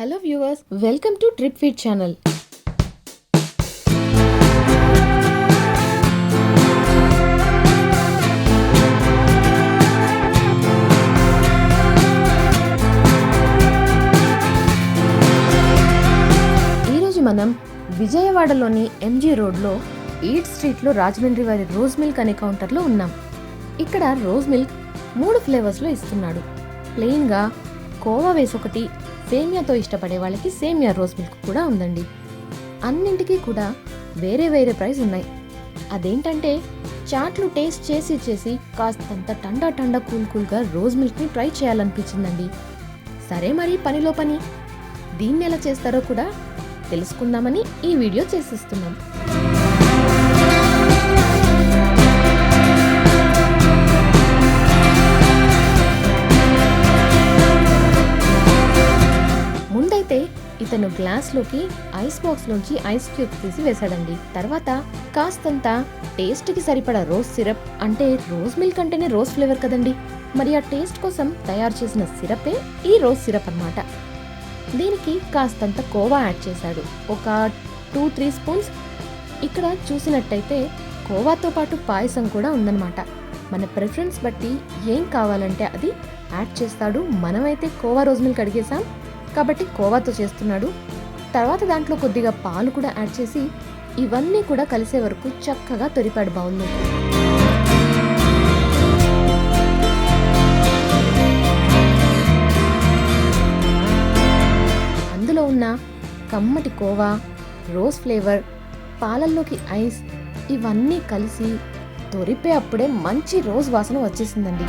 Hello viewers, welcome to trip feed channel. ఈరోజు మనం విజయవాడలోని ఎంజీ రోడ్లో ఈట్ స్ట్రీట్లో రాజమండ్రి వారి రోజ్ మిల్క్ అనే కౌంటర్లో ఉన్నాం. ఇక్కడ రోజ్ మిల్క్ 3 ఫ్లేవర్స్లో ఇస్తున్నాడు. ప్లెయిన్గా కోవా వేసి ఒకటి, సేమియాతో ఇష్టపడే వాళ్ళకి సేమియా రోజ్ మిల్క్ కూడా ఉందండి. అన్నింటికీ కూడా వేరే వేరే ప్రైస్ ఉన్నాయి. అదేంటంటే చాట్లు టేస్ట్ చేసి కాస్తంత టండా కూల్గా రోజ్ మిల్క్ని ట్రై చేయాలనిపించిందండి. సరే, మరి పనిలో పని దీన్ని ఎలా చేస్తారో కూడా తెలుసుకుందామని ఈ వీడియో చేసిస్తున్నాం. ముందైతే ఇతను గ్లాస్లోకి ఐస్ బాక్స్ నుంచి ఐస్ క్యూబ్స్ తీసి వేశాడండి. తర్వాత కాస్తంత టేస్ట్కి సరిపడా రోజ్ సిరప్, అంటే రోజ్ మిల్క్ అంటేనే రోజ్ ఫ్లేవర్ కదండి, మరి ఆ టేస్ట్ కోసం తయారు చేసిన సిరపే ఈ రోజ్ సిరప్ అన్నమాట. దీనికి కాస్తంత కోవా యాడ్ చేశాడు, ఒక 2-3 స్పూన్స్. ఇక్కడ చూసినట్టయితే కోవాతో పాటు పాయసం కూడా ఉందన్నమాట. మన ప్రిఫరెన్స్ బట్టి ఏం కావాలంటే అది యాడ్ చేస్తాడు. మనమైతే కోవా రోజ్ మిల్క్ అడిగేసాం కాబట్టి కోవాతో చేస్తున్నాడు. తర్వాత దాంట్లో కొద్దిగా పాలు కూడా యాడ్ చేసి ఇవన్నీ కూడా కలిసే వరకు చక్కగా తొరిపాడు బౌల్లో. అందులో ఉన్న కమ్మటి కోవా, రోజ్ ఫ్లేవర్, పాలల్లోకి ఐస్ ఇవన్నీ కలిసి తొరిపే అప్పుడే మంచి రోజ్ వాసన వచ్చేసిందండి.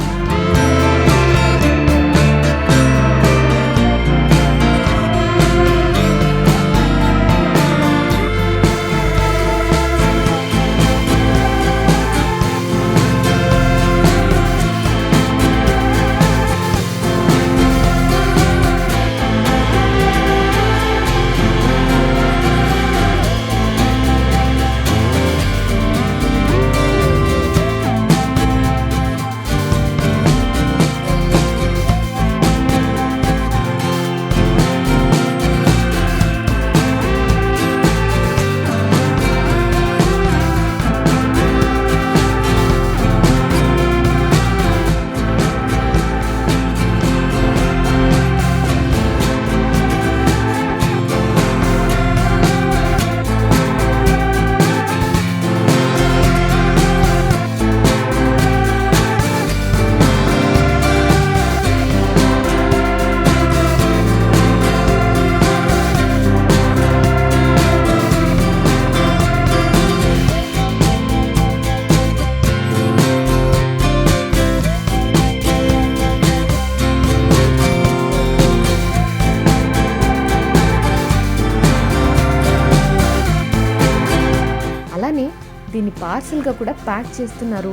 అలానే దీన్ని పార్సిల్గా కూడా ప్యాక్ చేస్తున్నారు,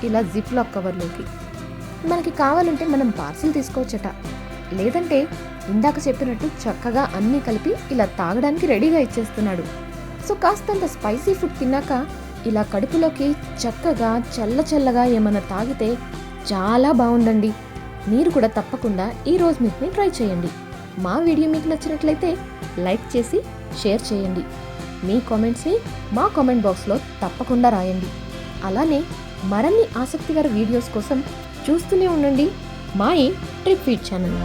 ఇలా జిప్ లాక్ కవర్లోకి. మనకి కావాలంటే మనం పార్సిల్ తీసుకోవచ్చట, లేదంటే ఇందాక చెప్పినట్టు చక్కగా అన్నీ కలిపి ఇలా తాగడానికి రెడీగా ఇచ్చేస్తున్నాడు. సో కాస్తంత స్పైసీ ఫుడ్ తిన్నాక ఇలా కడుపులోకి చక్కగా చల్లగా ఏమన్నా తాగితే చాలా బాగుందండి. మీరు కూడా తప్పకుండా ఈ రోజ్ మిల్క్ని ట్రై చేయండి. మా వీడియో మీకు నచ్చినట్లయితే లైక్ చేసి షేర్ చేయండి. మీ కామెంట్స్ని మా కామెంట్ బాక్స్లో తప్పకుండా రాయండి. అలానే మరిన్ని ఆసక్తికర వీడియోస్ కోసం చూస్తూనే ఉండండి మా ఈ ట్రిప్ ఫీడ్ ఛానల్.